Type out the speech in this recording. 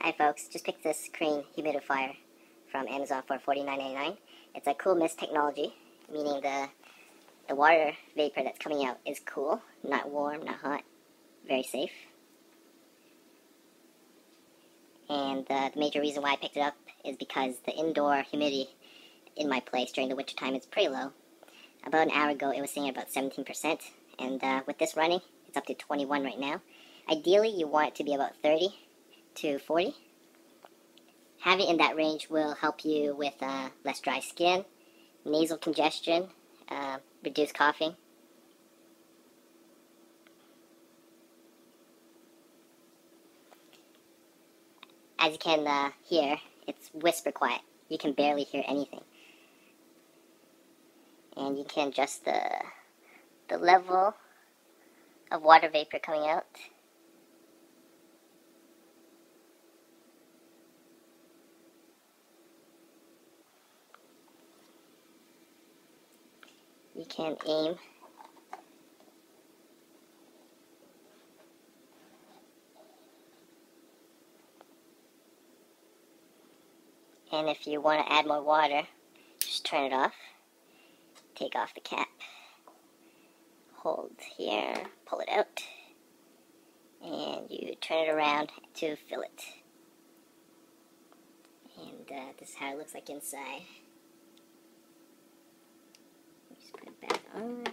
Hi folks, just picked this Crane humidifier from Amazon for $49.99. It's a cool mist technology, meaning the water vapor that's coming out is cool, not warm, not hot, very safe. And the major reason why I picked it up is because the indoor humidity in my place during the winter time is pretty low. About an hour ago it was sitting at about 17%, and with this running, it's up to 21 right now. Ideally you want it to be about 30 to 40. Having it in that range will help you with less dry skin, nasal congestion, reduce coughing. As you can hear, it's whisper quiet. You can barely hear anything. And you can adjust the level of water vapor coming out. You can aim and if you want to add more water, just turn it off, take off the cap, hold here, pull it out, and you turn it around to fill it. And this is how it looks like inside. Just put it back on.